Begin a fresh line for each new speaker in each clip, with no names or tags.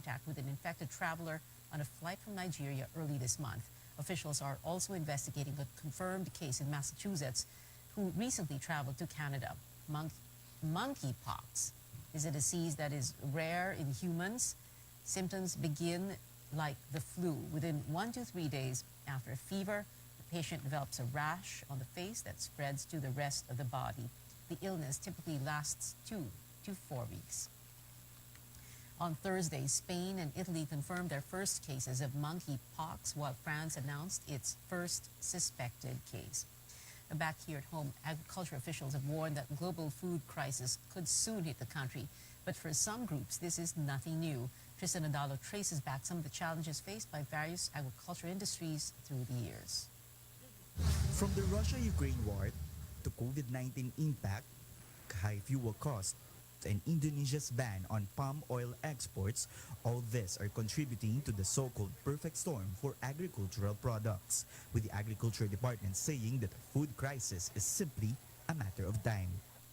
contact with an infected traveler on a flight from Nigeria early this month. Officials are also investigating a confirmed case in Massachusetts who recently traveled to Canada. Monkeypox is a disease that is rare in humans. Symptoms begin like the flu. Within 1 to 3 days after a fever, the patient develops a rash on the face that spreads to the rest of the body. The illness typically lasts 2 to 4 weeks. On Thursday, Spain and Italy confirmed their first cases of monkeypox, while France announced its first suspected case. Back here at home, agriculture officials have warned that global food crisis could soon hit the country. But for some groups, this is nothing new. Tristan Adalo traces back some of the challenges faced by various agriculture industries through the years.
From the Russia-Ukraine war to COVID-19 impact, high fuel costs, and Indonesia's ban on palm oil exports, all this are contributing to the so-called perfect storm for agricultural products, with the Agriculture Department saying that the food crisis is simply a matter of time.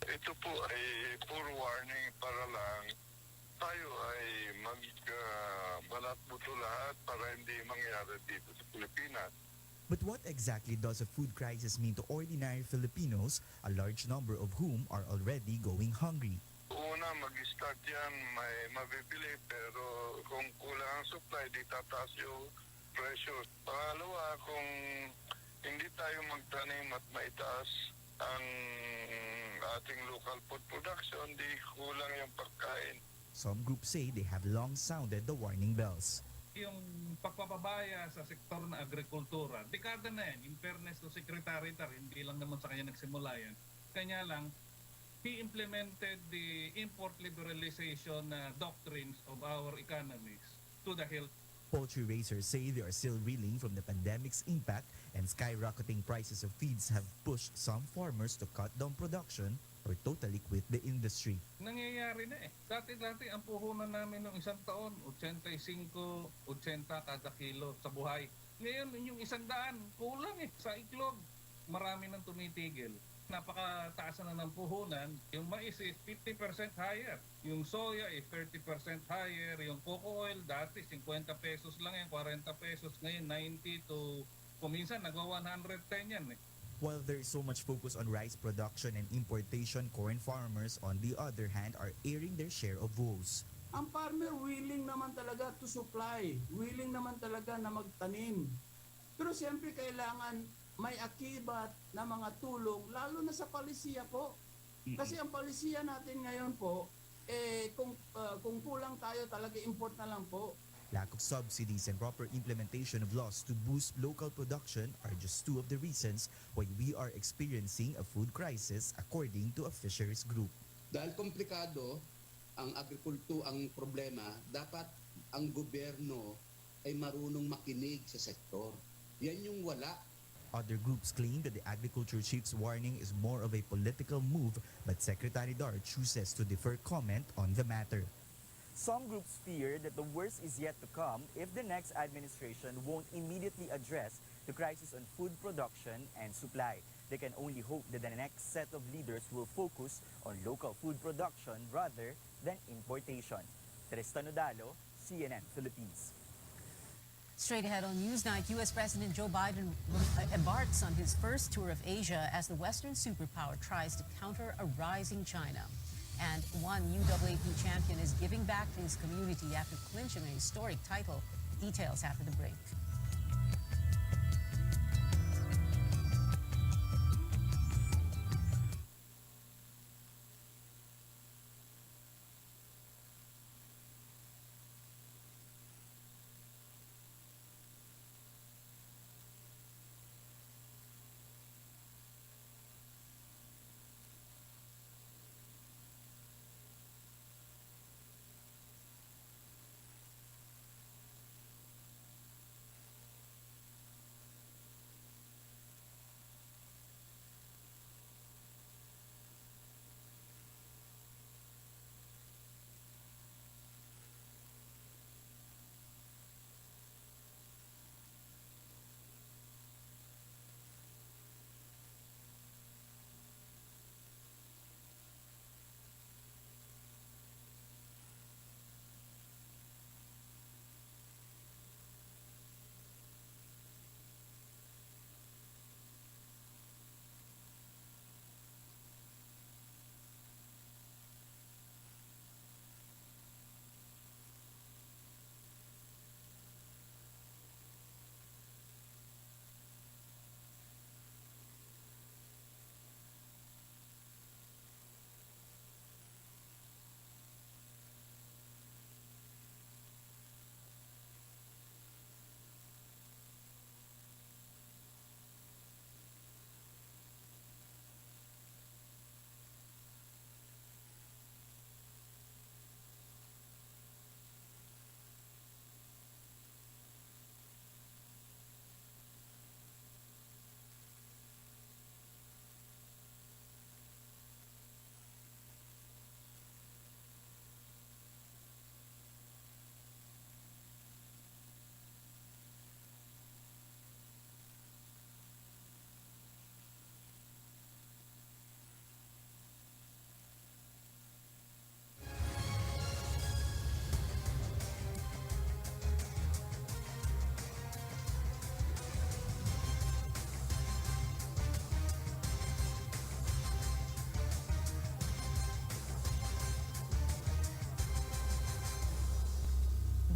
Ito po ay puro warning para lang tayo ay magbalat buto lahat para hindi mangyari dito sa Pilipinas.
But what exactly does a food crisis mean to ordinary Filipinos, a large number of whom are already going hungry?
Una, mag-start yan, may mabibili, pero kung kulang ang supply, di tataas yung presyo. Pangalawa, kung hindi tayo magtanim at maitaas ang ating local food production, di kulang yung pagkain.
Some groups say they have long sounded the warning bells.
Yung pagpapabaya sa sektor na agrikultura, dekada na yan. In fairness to Secretary Tar, hindi lang naman sa kanya nagsimula yan. Kanya lang, he implemented the import liberalization doctrines of our economies to the health.
Poultry raisers say they are still reeling from the pandemic's impact, and skyrocketing prices of feeds have pushed some farmers to cut down production or totally quit the industry.
Nangyayari na eh. Dati-dati ang puhunan namin noong isang taon, 85, 80 kada kilo sa buhay. Ngayon yung 100, kulang eh sa iklog. Marami nang tumitigil. Napakataas na ng puhunan. Yung mais is 50% higher. Yung soya is 30% higher. Yung cocoa oil dati 50 pesos lang yan, 40 pesos. Ngayon 90 to, kuminsan nagwa 110 yan eh.
While there is so much focus on rice production and importation, corn farmers, on the other hand, are airing their share of woes.
Ang farmer willing naman talaga to supply. Willing naman talaga na magtanim. Pero siyempre kailangan may akibat na mga tulong, lalo na sa palisiya po. Kasi ang palisiya natin ngayon po, kung kulang tayo, talaga import na lang po.
Lack of subsidies and proper implementation of laws to boost local production are just two of the reasons why we are experiencing a food crisis, according to a fisheries group.
Dahil komplikado ang ang problema, dapat ang gobyerno ay marunong makinig sa sektor. Yan yung wala.
Other groups claim that the agriculture chief's warning is more of a political move, but Secretary Dar chooses to defer comment on the matter.
Some groups fear that the worst is yet to come if the next administration won't immediately address the crisis on food production and supply. They can only hope that the next set of leaders will focus on local food production rather than importation. Tristan Odalo, CNN Philippines.
Straight ahead on Newsnight, U.S. President Joe Biden embarks on his first tour of Asia as the Western superpower tries to counter a rising China. And one UAAP champion is giving back to his community after clinching a historic title. Details after the break.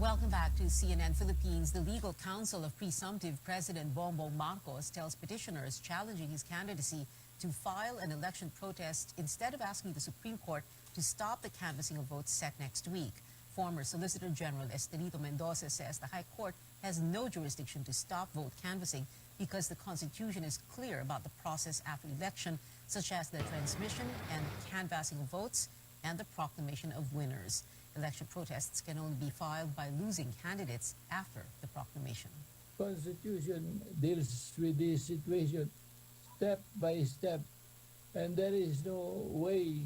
Welcome back to CNN Philippines. The legal counsel of presumptive President Bongbong Marcos tells petitioners challenging his candidacy to file an election protest instead of asking the Supreme Court to stop the canvassing of votes set next week. Former Solicitor General Estelito Mendoza says the High Court has no jurisdiction to stop vote canvassing because the Constitution is clear about the process after election, such as the transmission and canvassing of votes and the proclamation of winners. Election protests can only be filed by losing candidates after the proclamation.
Constitution deals with this situation step by step, and there is no way,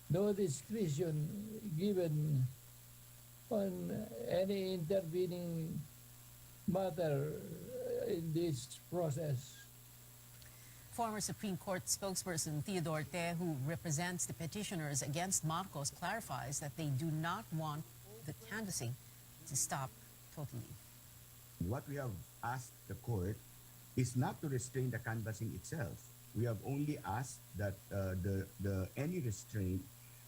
no discretion given on any intervening matter in this process.
Former Supreme Court spokesperson Theodore Te, who represents the petitioners against Marcos, clarifies that they do not want the canvassing to stop totally.
What we have asked the court is not to restrain the canvassing itself. We have only asked that any restraint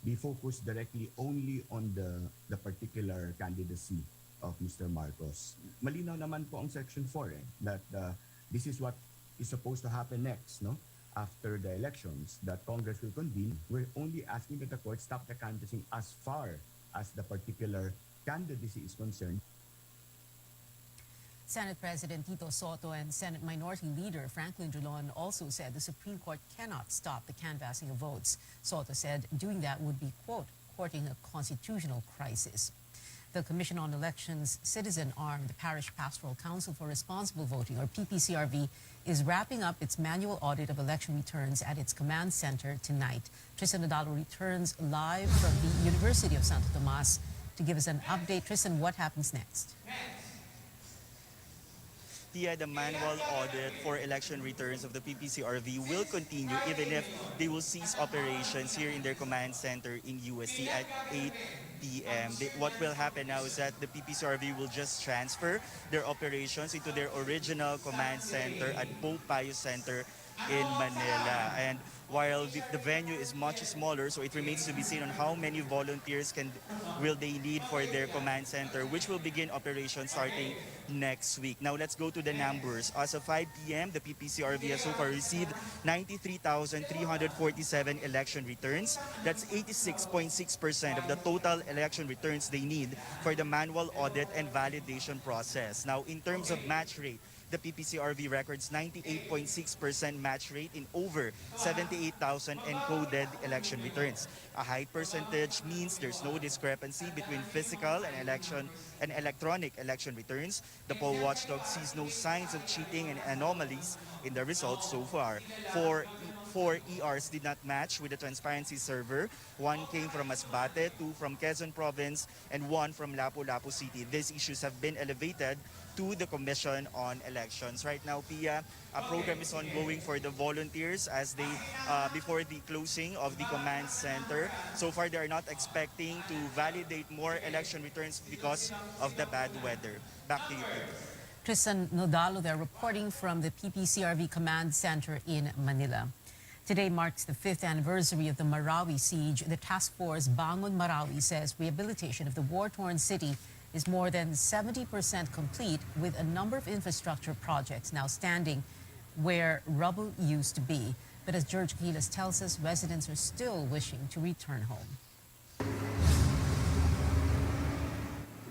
be focused directly only on the particular candidacy of Mr. Marcos. Malinaw naman po ang Section 4 that this is what is supposed to happen next, no? After the elections that Congress will convene. We're only asking that the court stop the canvassing as far as the particular candidacy is concerned.
Senate President Tito Soto and Senate Minority Leader Franklin Drilon also said the Supreme Court cannot stop the canvassing of votes. Soto said doing that would be, quote, courting a constitutional crisis. The Commission on Elections citizen arm, the Parish Pastoral Council for Responsible Voting, or PPCRV, is wrapping up its manual audit of election returns at its command center tonight. Tristan Nadalo returns live from the University of Santo Tomas to give us an update. Tristan, what happens next?
The manual audit for election returns of the PPCRV will continue even if they will cease operations here in their command center in USC at 8 p.m. What will happen now is that the PPCRV will just transfer their operations into their original command center at Pope Pius Center in Manila. And while the venue is much smaller, so it remains to be seen on how many volunteers will they need for their command center, which will begin operations starting next week. Now let's go to the numbers. As of 5 p.m., the PPCRV has so far received 93,347 election returns. That's 86.6% of the total election returns they need for the manual audit and validation process. Now, in terms of match rate, the PPCRV records 98.6% match rate in over 78,000 encoded election returns. A high percentage means there's no discrepancy between physical and electronic election returns. The poll watchdog sees no signs of cheating and anomalies in the results so far. Four ERs did not match with the transparency server. One came from Masbate, two from Quezon Province, and one from Lapu-Lapu City. These issues have been elevated to the Commission on Elections. Right now, Pia, a program is ongoing for the volunteers as they, before the closing of the command center. So far, they are not expecting to validate more election returns because of the bad weather. Back to you, Pia.
Tristan Nodalo there reporting from the PPCRV Command Center in Manila. Today marks the 5th anniversary of the Marawi siege. The task force Bangon Marawi says rehabilitation of the war-torn city is more than 70% complete, with a number of infrastructure projects now standing where rubble used to be. But as George Gilas tells us, residents are still wishing to return home.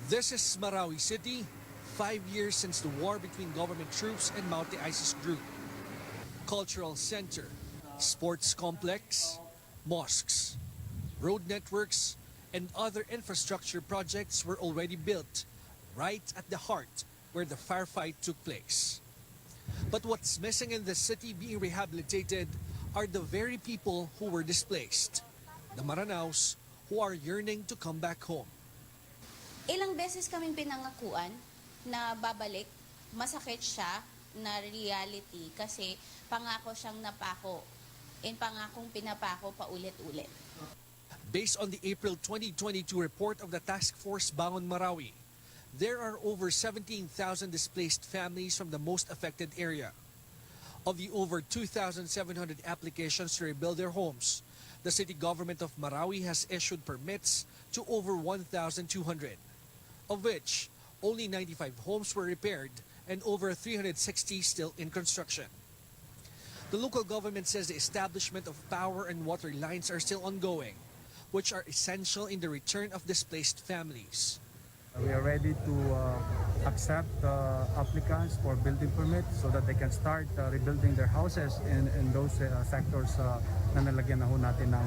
This is Marawi City, 5 years since the war between government troops and multi-ISIS group. Cultural center, sports complex, mosques, road networks, and other infrastructure projects were already built right at the heart where the firefight took place. But what's missing in the city being rehabilitated are the very people who were displaced, the Maranaos who are yearning to come back home.
Ilang beses kaming pinangakuan na babalik, masakit siya na reality kasi pangako siyang napako. Pangakong pinapako paulit-ulit.
Based on the April 2022 report of the Task Force Bangon Marawi, there are over 17,000 displaced families from the most affected area. Of the over 2,700 applications to rebuild their homes, the city government of Marawi has issued permits to over 1,200. of which only 95 homes were repaired and over 360 still in construction. The local government says the establishment of power and water lines are still ongoing, which are essential in the return of displaced families.
We are ready to accept applicants for building permits so that they can start rebuilding their houses in those sectors na nalagyan na ho natin ng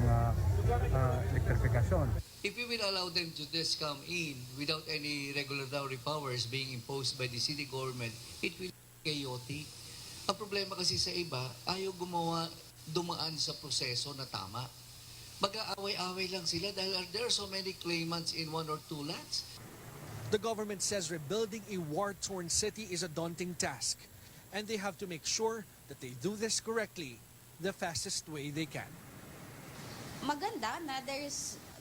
elektrifikasyon.
If we will allow them to just come in without any regulatory powers being imposed by the city government, it will be chaotic. Ang problema kasi sa iba, ayaw dumaan sa proseso na tama. Mag-aaway-away lang sila dahil there are so many claimants in 1 or 2 lots.
The government says rebuilding a war-torn city is a daunting task, and they have to make sure that they do this correctly, the fastest way they can.
Maganda na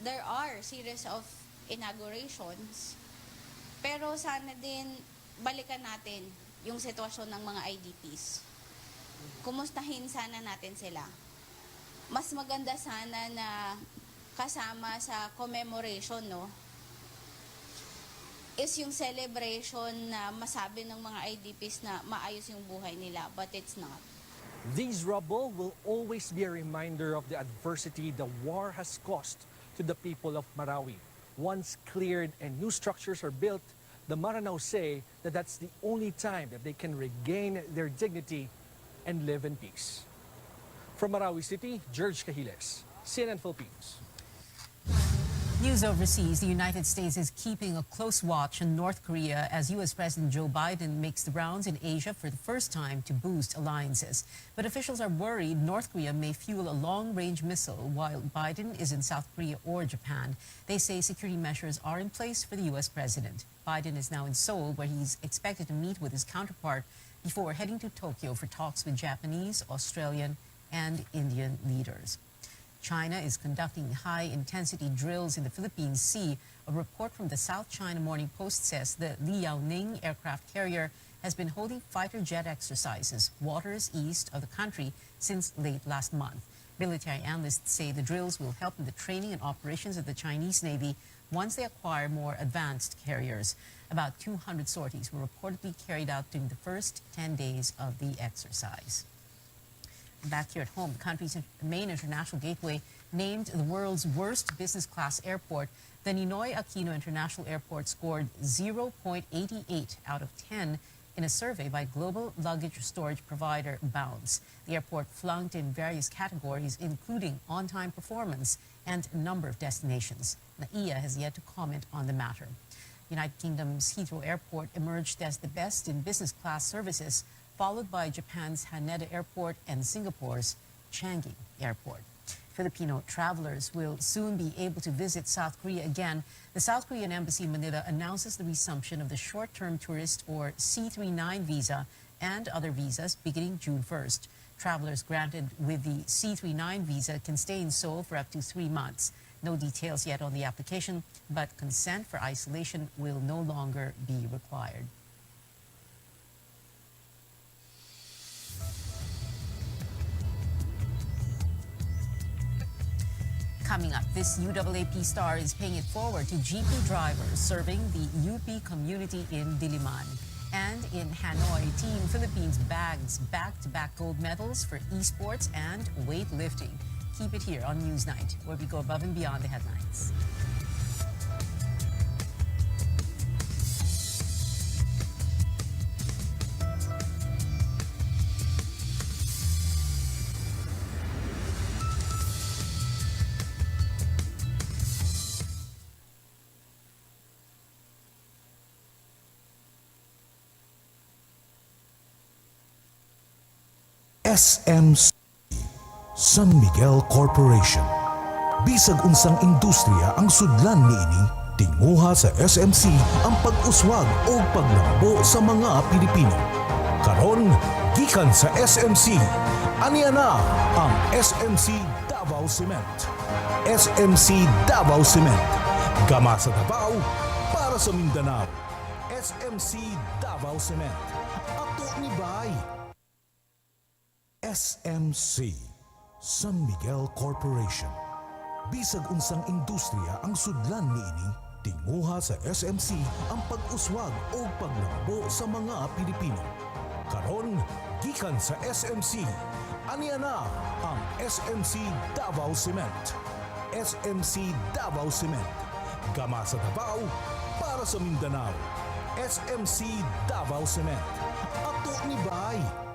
there are series of inaugurations, pero sana din balikan natin yung sitwasyon ng mga IDPs. Kumustahin sana natin sila. Mas maganda sana na kasama sa commemoration, no? Is yung celebration na masabi ng mga IDPs na maayos yung buhay nila, but it's not.
These rubble will always be a reminder of the adversity the war has caused to the people of Marawi. Once cleared and new structures are built, the Maranao say that that's the only time that they can regain their dignity and live in peace. From Marawi City, George Cahiles, CNN Philippines.
News overseas, the United States is keeping a close watch on North Korea as U.S. President Joe Biden makes the rounds in Asia for the first time to boost alliances. But officials are worried North Korea may fuel a long-range missile while Biden is in South Korea or Japan. They say security measures are in place for the U.S. president. Biden is now in Seoul, where he's expected to meet with his counterpart before heading to Tokyo for talks with Japanese, Australian, and Indian leaders. China is conducting high-intensity drills in the Philippine Sea. A report from the South China Morning Post says the Liaoning aircraft carrier has been holding fighter jet exercises waters east of the country since late last month. Military analysts say the drills will help in the training and operations of the Chinese Navy once they acquire more advanced carriers. About 200 sorties were reportedly carried out during the first 10 days of the exercise. Back here at home, the country's main international gateway named the world's worst business class airport, the Ninoy Aquino International Airport scored 0.88 out of 10 in a survey by global luggage storage provider Bounce. The airport flunked in various categories, including on-time performance and number of destinations. NAIA has yet to comment on the matter. United Kingdom's Heathrow Airport emerged as the best in business class services, followed by Japan's Haneda Airport and Singapore's Changi Airport. Filipino travelers will soon be able to visit South Korea again. The South Korean Embassy in Manila announces the resumption of the short-term tourist or C39 visa and other visas beginning June 1st. Travelers granted with the C39 visa can stay in Seoul for up to 3 months. No details yet on the application, but consent for isolation will no longer be required. Coming up, this UAAP star is paying it forward to GP drivers serving the UP community in Diliman. And in Hanoi, Team Philippines bags back-to-back gold medals for esports and weightlifting. Keep it here on Newsnight, where we go above and beyond the headlines.
SMC San Miguel Corporation. Bisag unsang industriya ang sudlan niini, tinguha sa SMC ang pag-uswag o paglambo sa mga Pilipino. Karon, gikan sa SMC, aniya na ang SMC Davao Cement. SMC Davao Cement. Gama sa Davao para sa Mindanao. SMC Davao Cement. Ato ni Bay. SMC San Miguel Corporation. Bisag unsang industriya ang sudlan niini, Tinguha sa SMC ang pag-uswag o paglambo sa mga Pilipino. Karon, gikan sa SMC, aniya na ang SMC Davao Cement. SMC Davao Cement. Gama sa Davao para sa Mindanao. SMC Davao Cement. Ato ni Bay.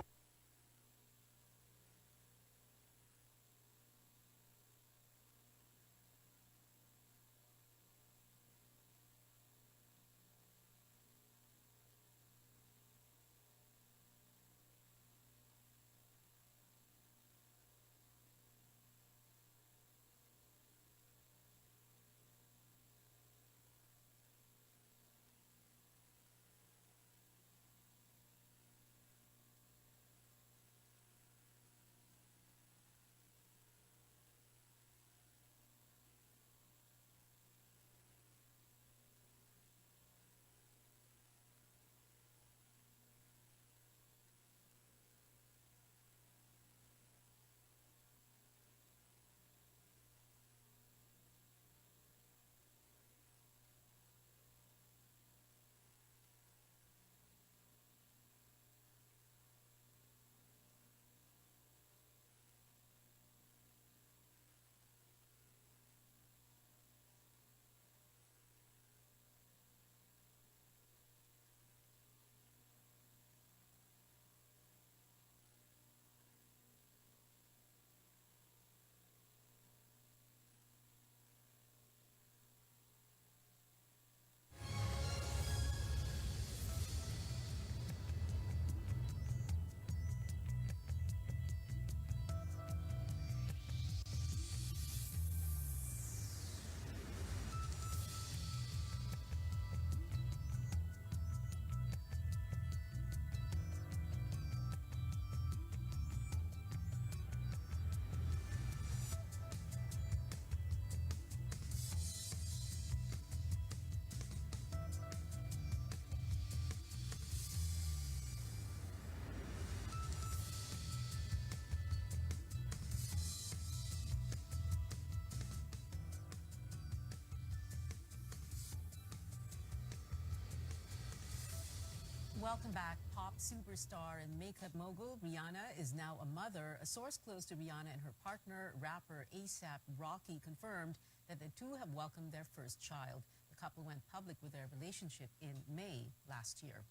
Welcome back. Pop superstar and makeup mogul Rihanna is now a mother. A source close to Rihanna and her partner, rapper A$AP Rocky, confirmed that the two have welcomed their first child. The couple went public with their relationship in May last year.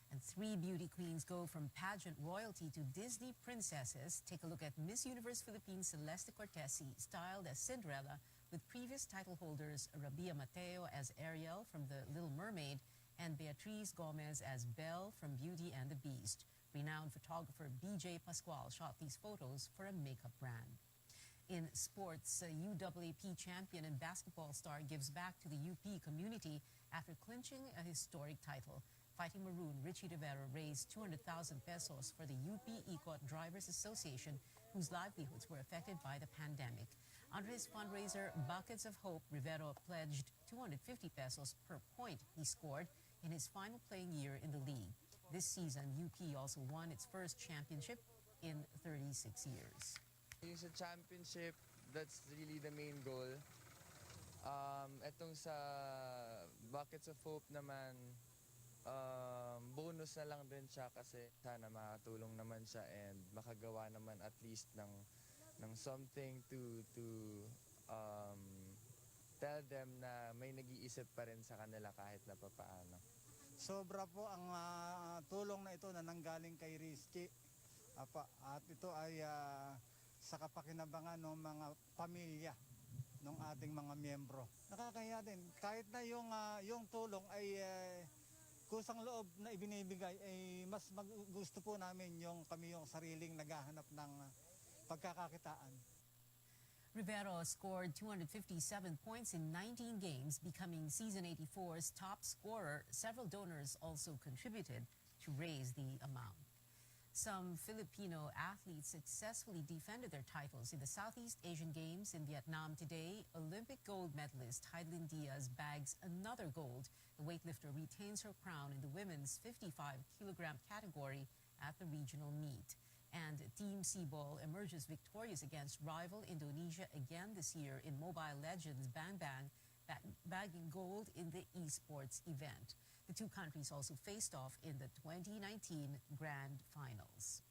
And three beauty queens go from pageant royalty to Disney princesses. Take a look at Miss Universe Philippines Celeste Cortesi, styled as Cinderella, with previous title holders Rabia Mateo as Ariel from The Little Mermaid and Beatriz Gomez as Belle from Beauty and the Beast. Renowned photographer BJ Pascual shot these photos for a makeup brand. In sports, UAAP champion and basketball star gives back to the UP community after clinching a historic title. Fighting Maroon Richie Rivero raised 200,000 pesos for the UP Ikot Drivers Association, whose livelihoods were affected by the pandemic. Under his fundraiser, Buckets of Hope, Rivero pledged 250 pesos per point he scored in his final playing year in the league. This season, UP also won its first championship in 36 years.
Yung sa championship, that's really the main goal. Etong sa Buckets of Hope naman, bonus na lang din siya kasi sana makatulong naman siya and makagawa naman at least ng something to tell them na may nag-iisip pa rin sa kanila kahit na papaano.
Sobra po ang tulong na ito na nanggaling kay Rizky. At ito ay sa kapakinabangan ng mga pamilya ng ating mga miyembro. Nakakaya din, kahit na yung tulong ay kusang loob na ibinibigay, ay mas gusto po namin kami yung sariling naghahanap ng pagkakakitaan.
Rivero scored 257 points in 19 games, becoming Season 84's top scorer. Several donors also contributed to raise the amount. Some Filipino athletes successfully defended their titles in the Southeast Asian Games in Vietnam today. Olympic gold medalist Heidelin Diaz bags another gold. The weightlifter retains her crown in the women's 55-kilogram category at the regional meet. And Team Cebol emerges victorious against rival Indonesia again this year in Mobile Legends Bang Bang. bagging gold in the esports event. The two countries also faced off in the 2019 Grand Finals.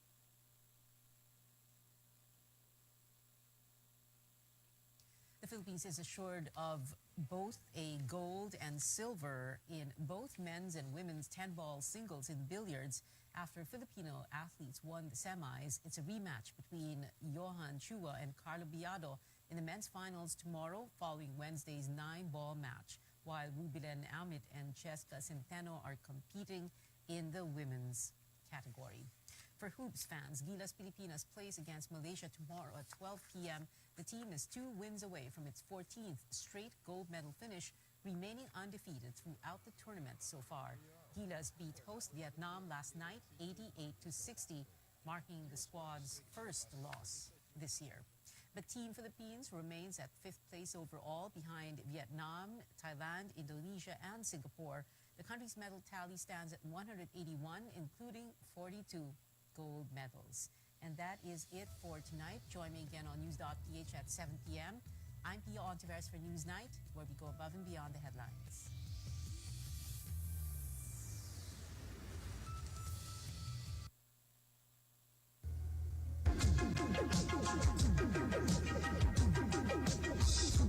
The Philippines is assured of both a gold and silver in both men's and women's 10-ball singles in billiards after Filipino athletes won the semis. It's a rematch between Johan Chua and Carlo Biado in the men's finals tomorrow following Wednesday's 9-ball match, while Rubilen Amit and Cheska Centeno are competing in the women's category. For hoops fans, Gilas Pilipinas plays against Malaysia tomorrow at 12 p.m. The team is 2 wins away from its 14th straight gold medal finish, remaining undefeated throughout the tournament so far. Gilas beat host Vietnam last night 88-60, marking the squad's first loss this year. But Team Philippines remains at 5th place overall behind Vietnam, Thailand, Indonesia, and Singapore. The country's medal tally stands at 181, including 42 gold medals. And that is it for tonight. Join me again on News.ph at 7 p.m. I'm Pia Ontiveros for Newsnight, where we go above and beyond the headlines.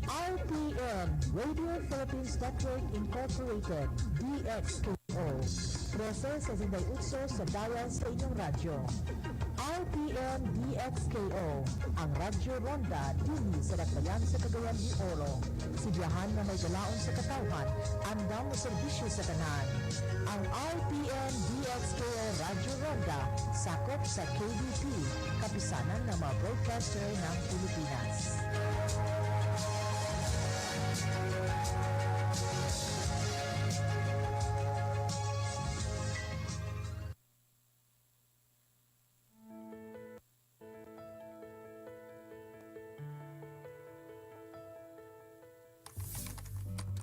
RPN, Radio Philippines Network Incorporated, DXKO. 13-68 sa dial sa inyong radyo. RPN DXKO, ang Radyo Ronda dili sa Dakbayan sa Cagayan de Oro. Sibiyahan na may galaon sa katawhan, andam na serbisyo sa tanan. Ang RPN DXKO Radyo Ronda sakop sa KBP, kapisanan ng mga broadcaster ng Pilipinas.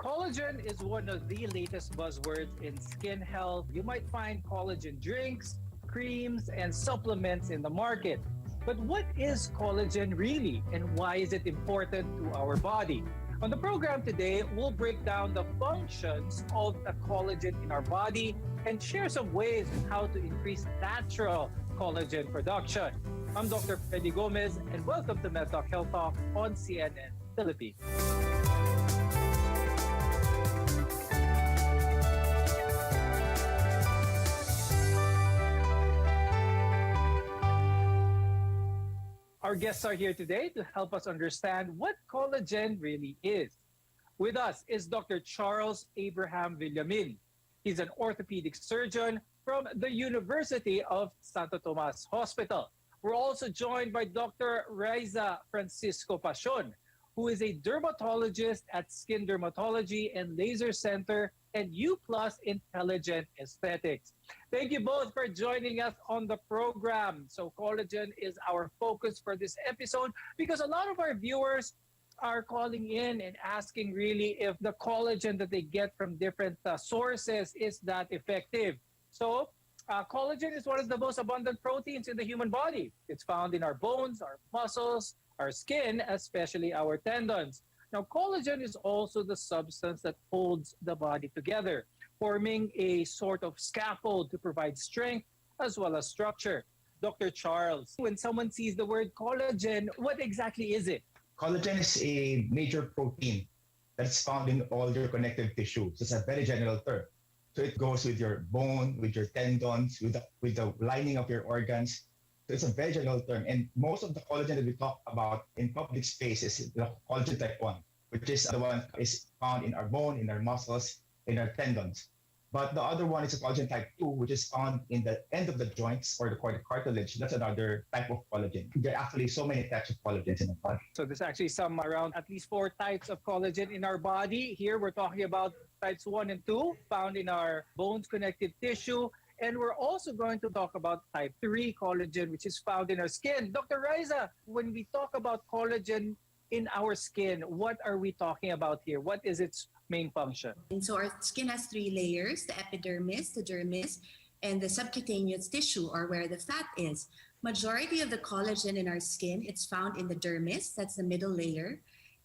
Collagen is one of the latest buzzwords in skin health. You might find collagen drinks, creams, and supplements in the market. But what is collagen really, and why is it important to our body? On the program today, we'll break down the functions of the collagen in our body and share some ways on how to increase natural collagen production. I'm Dr. Freddy Gomez, and welcome to MedTalk Health Talk on CNN Philippines. Our guests are here today to help us understand what collagen really is. With us is Dr. Charles Abraham Villamin. He's an orthopedic surgeon from the University of Santo Tomas Hospital. We're also joined by Dr. Raiza Francisco Pacion, who is a dermatologist at Skin Dermatology and Laser Center and U+ Intelligent Aesthetics. Thank you both for joining us on the program. So collagen is our focus for this episode because a lot of our viewers are calling in and asking really if the collagen that they get from different sources is that effective. So collagen is one of the most abundant proteins in the human body. It's found in our bones, our muscles, our skin, especially our tendons. Now, collagen is also the substance that holds the body together, forming a sort of scaffold to provide strength as well as structure. Dr. Charles, when someone sees the word collagen, what exactly is it?
Collagen is a major protein that's found in all your connective tissues. It's a very general term. So it goes with your bone, with your tendons, with the lining of your organs. So it's a very general term. And most of the collagen that we talk about in public space is the collagen type 1, which is the one that is found in our bone, in our muscles, in our tendons. But the other one is a collagen type 2, which is found in the end of the joints or the cartilage. That's another type of collagen. There are actually so many types of collagens in the body.
So there's actually some around at least 4 types of collagen in our body. Here we're talking about types 1 and 2 found in our bones, connective tissue. And we're also going to talk about type 3 collagen, which is found in our skin. Dr. Raiza, when we talk about collagen in our skin, what are we talking about here? What is its main function?
And so our skin has 3 layers, the epidermis, the dermis, and the subcutaneous tissue, or where the fat is. Majority of the collagen in our skin, it's found in the dermis, that's the middle layer.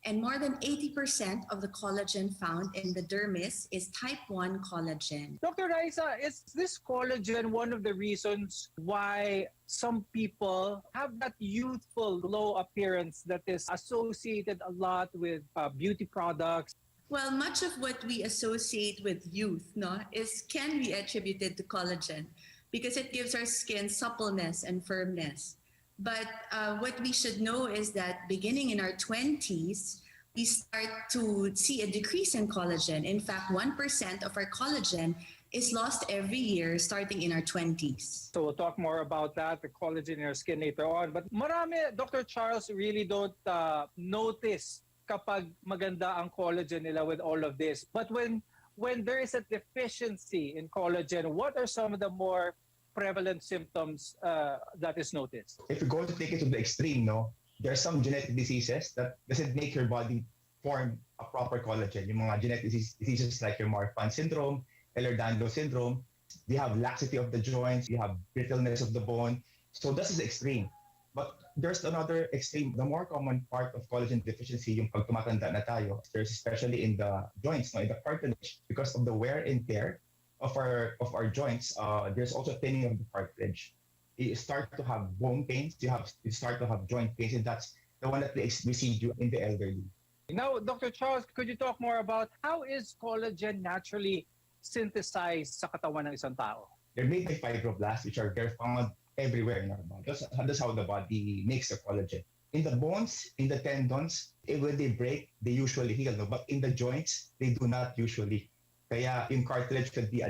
And more than 80% of the collagen found in the dermis is type 1 collagen.
Dr. Raisa, is this collagen one of the reasons why some people have that youthful glow appearance that is associated a lot with beauty products?
Well, much of what we associate with youth can be attributed to collagen because it gives our skin suppleness and firmness. But what we should know is that beginning in our 20s, we start to see a decrease in collagen. In fact, 1% of our collagen is lost every year starting in our 20s.
So we'll talk more about that, the collagen in our skin later on. But marami, Dr. Charles, really don't notice kapag maganda ang collagen nila with all of this. But when there is a deficiency in collagen, what are some of the more prevalent symptoms that is noticed?
If you're going to take it to the extreme, there are some genetic diseases that doesn't make your body form a proper collagen. Yung mga genetic diseases like your Marfan syndrome, Ehlers-Danlos syndrome, you have laxity of the joints, you have brittleness of the bone. So this is extreme. But there's another extreme. The more common part of collagen deficiency, yung pag tumatanda na tayo, there's especially in the joints, in the cartilage, because of the wear and tear of our joints, there's also thinning of the cartilage. You start to have bone pains, you start to have joint pains, and that's the one that we see in the elderly.
Now, Dr. Charles, could you talk more about how is collagen naturally synthesized sa katawan ng isang tao?
They're made by fibroblasts, which are found everywhere in our body. That's how the body makes the collagen. In the bones, in the tendons, when they break, they usually heal. But in the joints, they do not usually. Kaya yung cartilage could be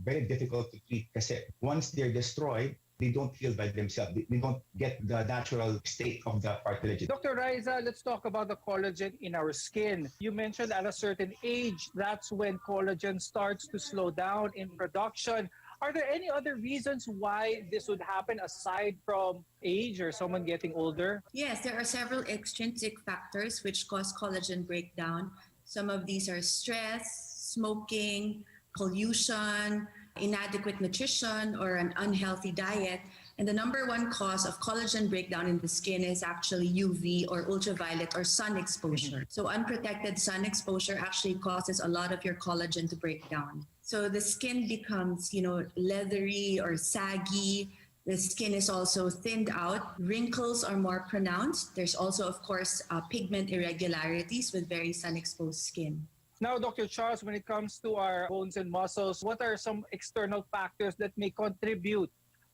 very difficult to treat kasi once they're destroyed, they don't heal by themselves. They don't get the natural state of the cartilage.
Dr. Raisa, let's talk about the collagen in our skin. You mentioned at a certain age, that's when collagen starts to slow down in production. Are there any other reasons why this would happen aside from age or someone getting older?
Yes, there are several extrinsic factors which cause collagen breakdown. Some of these are stress, smoking, pollution, inadequate nutrition, or an unhealthy diet. And the number one cause of collagen breakdown in the skin is actually UV or ultraviolet or sun exposure. So unprotected sun exposure actually causes a lot of your collagen to break down. So the skin becomes, leathery or saggy. The skin is also thinned out. Wrinkles are more pronounced. There's also, of course, pigment irregularities with very sun-exposed skin.
Now, Dr. Charles, when it comes to our bones and muscles, what are some external factors that may contribute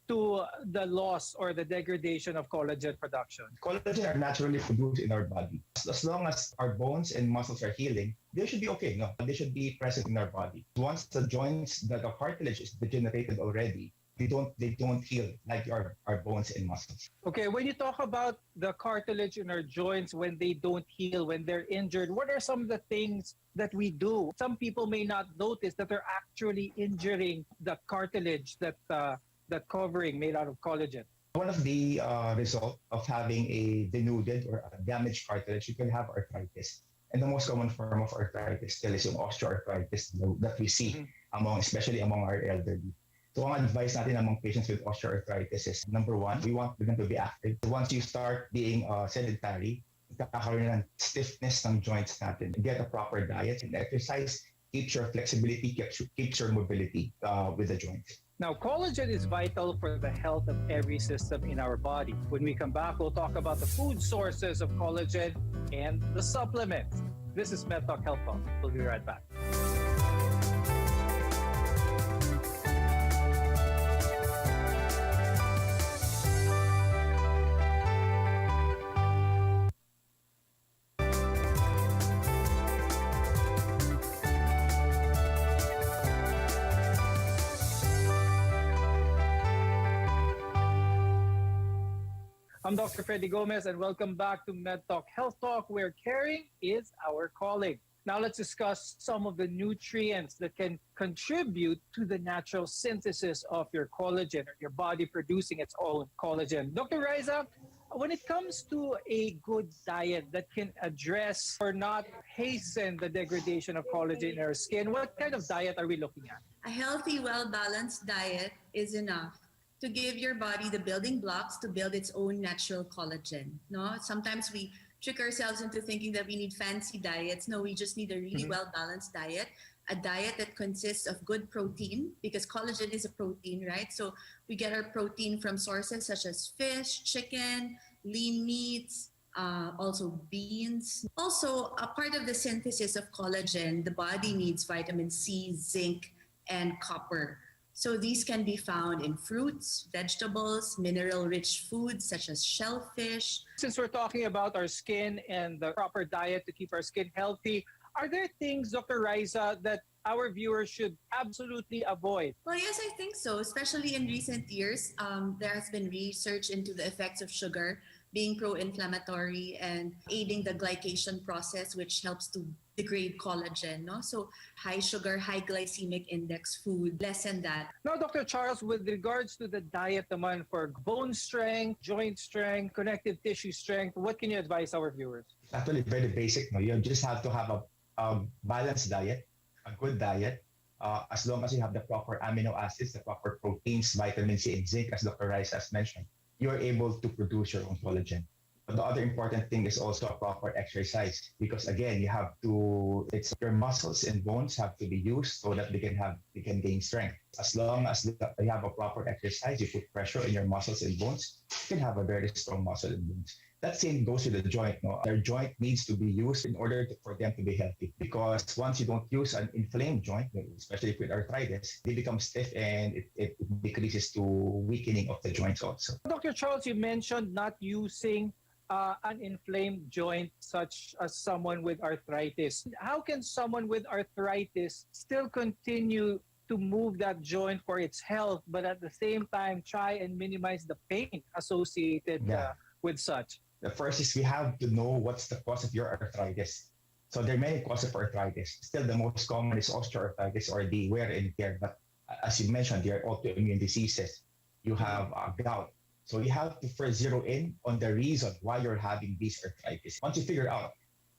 to the loss or the degradation of collagen production?
Collagen are naturally produced in our body. As long as our bones and muscles are healing, they should be okay. No, they should be present in our body. Once the joints, the cartilage is degenerated already, they don't heal like our bones and muscles.
Okay, when you talk about the cartilage in our joints when they don't heal, when they're injured, what are some of the things that we do? Some people may not notice that they're actually injuring the cartilage, that covering made out of collagen.
One of the results of having a denuded or a damaged cartilage, you can have arthritis. And the most common form of arthritis still is yung osteoarthritis that we see especially among our elderly. So ang advice natin among patients with osteoarthritis is, number one, we want them to be active. Once you start being sedentary, kakaroon ng stiffness ng joints natin. Get a proper diet and exercise, keeps your flexibility, keeps your mobility with the joints.
Now, collagen is vital for the health of every system in our body. When we come back, we'll talk about the food sources of collagen and the supplements. This is MedTalk Health Talk. We'll be right back. I'm Dr. Freddy Gomez, and welcome back to MedTalk Health Talk, where caring is our calling. Now let's discuss some of the nutrients that can contribute to the natural synthesis of your collagen, or your body producing its own collagen. Dr. Raisa, when it comes to a good diet that can address or not hasten the degradation of collagen in our skin, what kind of diet are we looking at?
A healthy, well-balanced diet is enough to give your body the building blocks to build its own natural collagen. No, sometimes we trick ourselves into thinking that we need fancy diets. No, we just need a really well-balanced diet, a diet that consists of good protein, because collagen is a protein, right? So we get our protein from sources such as fish, chicken, lean meats, also beans. Also, a part of the synthesis of collagen, the body needs vitamin C, zinc, and copper. So these can be found in fruits, vegetables, mineral-rich foods such as shellfish.
Since we're talking about our skin and the proper diet to keep our skin healthy, are there things, Dr. Riza, that our viewers should absolutely avoid?
Well, yes, I think so. Especially in recent years, there has been research into the effects of sugar being pro-inflammatory and aiding the glycation process, which helps to degrade collagen. No? So high sugar, high glycemic index food, lessen that.
Now, Dr. Charles, with regards to the diet naman for bone strength, joint strength, connective tissue strength, what can you advise our viewers?
Actually, very basic. No? You just have to have a balanced diet, a good diet, as long as you have the proper amino acids, the proper proteins, vitamin C and zinc, as Dr. Rice has mentioned, you're able to produce your own collagen. But the other important thing is also a proper exercise, because again, you have to, it's your muscles and bones have to be used so that they can gain strength. As long as you have a proper exercise, you put pressure in your muscles and bones, you can have a very strong muscle and bones. That same goes with the joint. No? Their joint needs to be used in order for them to be healthy. Because once you don't use an inflamed joint, especially with arthritis, they become stiff and it decreases to weakening of the joints also.
Dr. Charles, you mentioned not using an inflamed joint such as someone with arthritis. How can someone with arthritis still continue to move that joint for its health, but at the same time try and minimize the pain associated with such?
The first is we have to know what's the cause of your arthritis. So there are many causes of arthritis. Still, the most common is osteoarthritis or the wear and tear. But as you mentioned, there are autoimmune diseases. You have gout. So you have to first zero in on the reason why you're having this arthritis. Once you figure out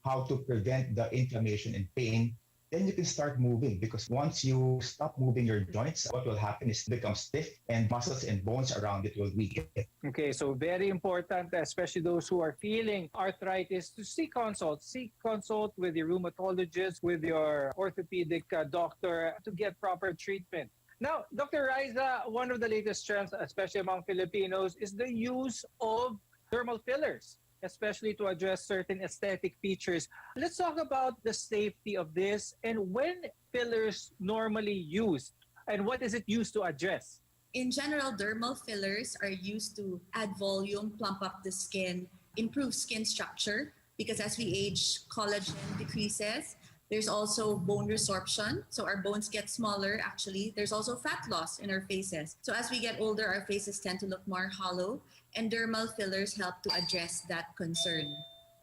how to prevent the inflammation and pain, then you can start moving, because once you stop moving your joints, what will happen is it becomes stiff and muscles and bones around it will weaken.
Okay, so very important, especially those who are feeling arthritis, to seek consult. Seek consult with your rheumatologist, with your orthopedic doctor to get proper treatment. Now, Dr. Riza, one of the latest trends, especially among Filipinos, is the use of dermal fillers, especially to address certain aesthetic features. Let's talk about the safety of this and when fillers normally used and what is it used to address?
In general, dermal fillers are used to add volume, plump up the skin, improve skin structure, because as we age, collagen decreases. There's also bone resorption, so our bones get smaller actually. There's also fat loss in our faces. So as we get older, our faces tend to look more hollow, and dermal fillers help to address that concern.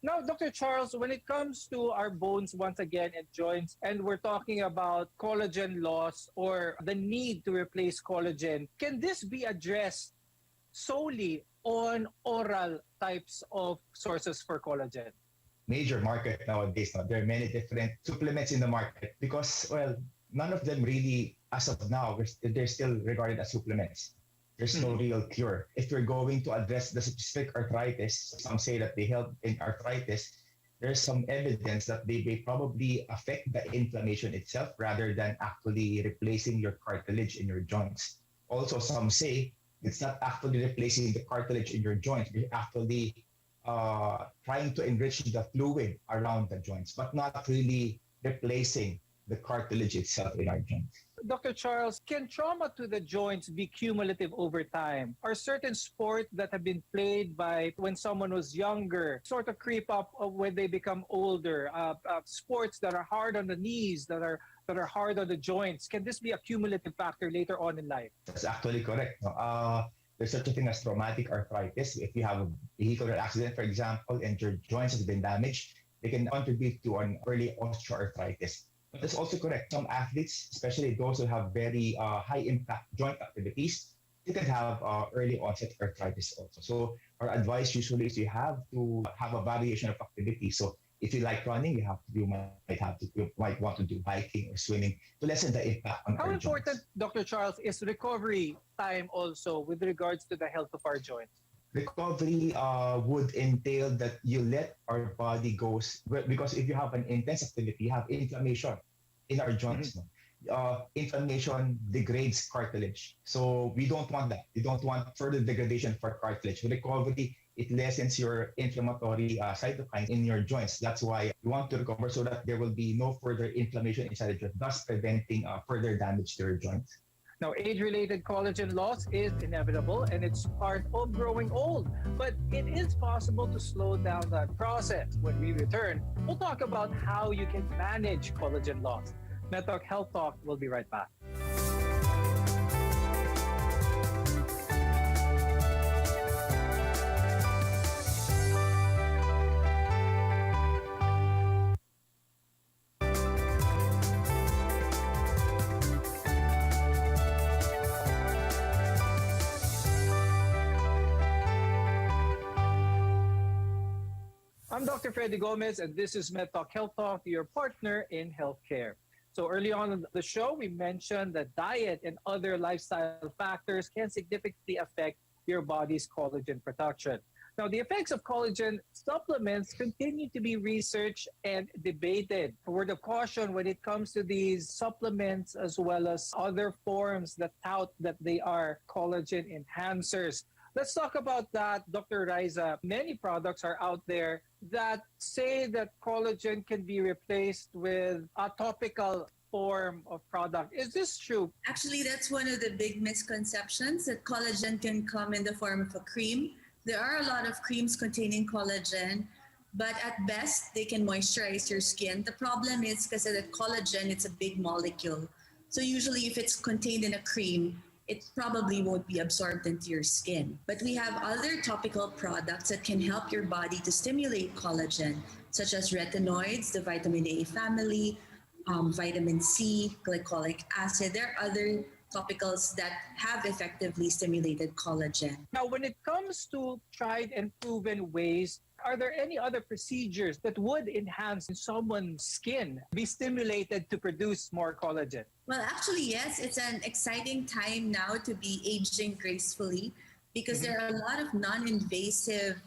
Now, Dr. Charles, when it comes to our bones once again and joints, and we're talking about collagen loss or the need to replace collagen, can this be addressed solely on oral types of sources for collagen?
Major market nowadays. Now, there are many different supplements in the market because, well, none of them really, as of now, they're still regarded as supplements. There's no real cure. If you're going to address the specific arthritis, some say that they help in arthritis, there's some evidence that they may probably affect the inflammation itself rather than actually replacing your cartilage in your joints. Also, some say it's not actually replacing the cartilage in your joints, you're actually trying to enrich the fluid around the joints, but not really replacing the cartilage itself in our joints.
Dr. Charles, can trauma to the joints be cumulative over time? Are certain sports that have been played by when someone was younger sort of creep up when they become older? Sports that are hard on the knees, that are hard on the joints, can this be a cumulative factor later on in life?
That's actually correct. There's such a thing as traumatic arthritis. If you have a vehicular accident, for example, and your joints have been damaged, they can contribute to an early osteoarthritis. But that's also correct. Some athletes, especially those who have very high impact joint activities, they can have early onset arthritis also. So our advice usually is you have to have a variation of activity. So if you like running, you might want to do biking or swimming to lessen the impact on
How
our
important,
joints.
Dr. Charles, is recovery time also with regards to the health of our joints?
Recovery would entail that you let our body go, because if you have an intense activity, you have inflammation in our joints. No? Inflammation degrades cartilage. So we don't want that. We don't want further degradation for cartilage. With recovery, it lessens your inflammatory cytokines in your joints. That's why you want to recover so that there will be no further inflammation inside the joint, thus preventing further damage to your joints.
Now, age-related collagen loss is inevitable and it's part of growing old, but it is possible to slow down that process. When we return, we'll talk about how you can manage collagen loss. MedTalk Health Talk will be right back. I'm Dr. Freddy Gomez, and this is MedTalk Health Talk, your partner in healthcare. So early on in the show, we mentioned that diet and other lifestyle factors can significantly affect your body's collagen production. Now, the effects of collagen supplements continue to be researched and debated. A word of caution when it comes to these supplements as well as other forms that tout that they are collagen enhancers. Let's talk about that, Dr. Raiza. Many products are out there that say that collagen can be replaced with a topical form of product. Is this true?
Actually, that's one of the big misconceptions, that collagen can come in the form of a cream. There are a lot of creams containing collagen, but at best, they can moisturize your skin. The problem is because of the collagen, it's a big molecule. So usually if it's contained in a cream, it probably won't be absorbed into your skin. But we have other topical products that can help your body to stimulate collagen, such as retinoids, the vitamin A family, vitamin C, glycolic acid. There are other topicals that have effectively stimulated collagen.
Now, when it comes to tried and proven ways, are there any other procedures that would enhance someone's skin, be stimulated to produce more collagen?
Well, actually, yes. It's an exciting time now to be aging gracefully because there are a lot of non-invasive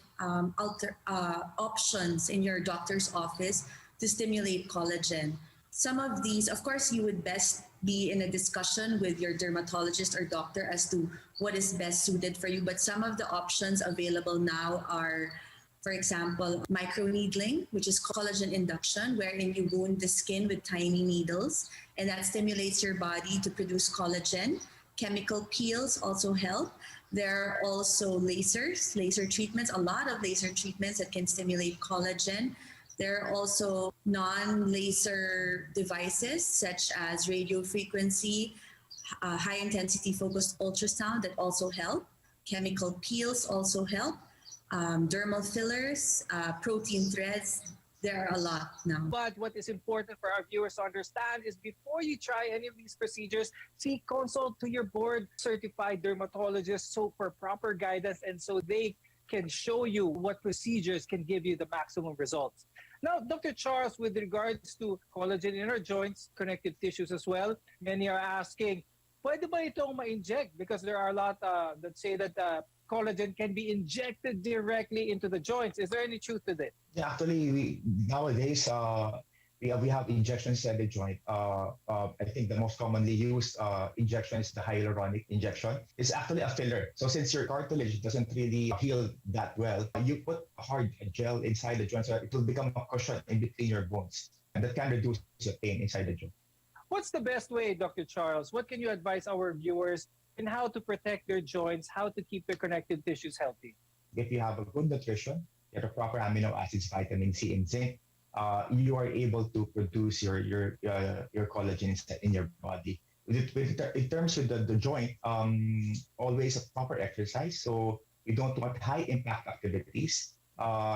options in your doctor's office to stimulate collagen. Some of these, of course, you would best be in a discussion with your dermatologist or doctor as to what is best suited for you. But some of the options available now are, for example, microneedling, which is collagen induction, wherein you wound the skin with tiny needles, and that stimulates your body to produce collagen. Chemical peels also help. There are also lasers, laser treatments, a lot of laser treatments that can stimulate collagen. There are also non-laser devices such as radio frequency, high-intensity focused ultrasound that also help. Chemical peels also help. Dermal fillers, protein threads, there are a lot now.
But what is important for our viewers to understand is before you try any of these procedures, consult to your board-certified dermatologist for proper guidance and so they can show you what procedures can give you the maximum results. Now, Dr. Charles, with regards to collagen in our joints, connective tissues as well, many are asking, pwede ba itong ma-inject? Because there are a lot that say that collagen can be injected directly into the joints. Is there any truth to this?
Yeah, actually, nowadays, we have injections at the joint. I think the most commonly used injection is the hyaluronic injection. It's actually a filler. So since your cartilage doesn't really heal that well, you put a hard gel inside the joint so it will become a cushion in between your bones. And that can reduce the pain inside the joint.
What's the best way, Dr. Charles? What can you advise our viewers in how to protect their joints, how to keep their connective tissues healthy?
If you have a good nutrition, you have the proper amino acids, vitamin C and zinc, you are able to produce your collagen in your body. In terms of the joint, always a proper exercise. So you don't want high impact activities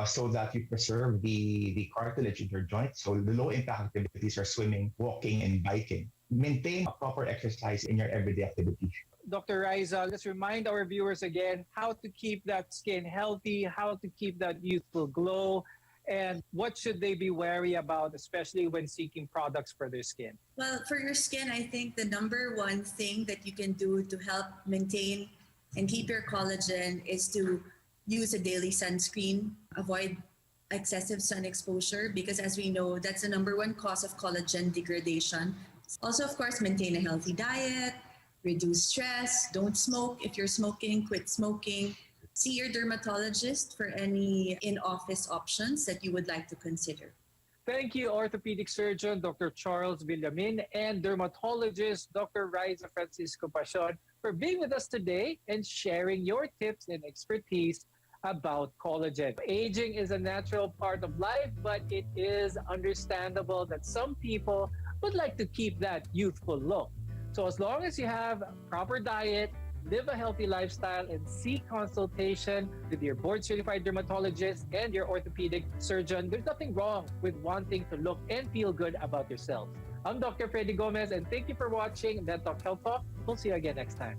so that you preserve the cartilage in your joint. So the low impact activities are swimming, walking, and biking. Maintain a proper exercise in your everyday activities.
Dr. Raiza, let's remind our viewers again how to keep that skin healthy, how to keep that youthful glow, and what should they be wary about, especially when seeking products for their skin?
Well, for your skin, I think the number one thing that you can do to help maintain and keep your collagen is to use a daily sunscreen, avoid excessive sun exposure because as we know, that's the number one cause of collagen degradation. Also, of course, maintain a healthy diet, reduce stress, don't smoke. If you're smoking, quit smoking. See your dermatologist for any in-office options that you would like to consider.
Thank you, orthopedic surgeon Dr. Charles Villamin and dermatologist Dr. Riza Francisco Pacion for being with us today and sharing your tips and expertise about collagen. Aging is a natural part of life, but it is understandable that some people would like to keep that youthful look. So as long as you have a proper diet, live a healthy lifestyle, and seek consultation with your board-certified dermatologist and your orthopedic surgeon, there's nothing wrong with wanting to look and feel good about yourself. I'm Dr. Freddy Gomez, and thank you for watching Net Talk Health Talk. We'll see you again next time.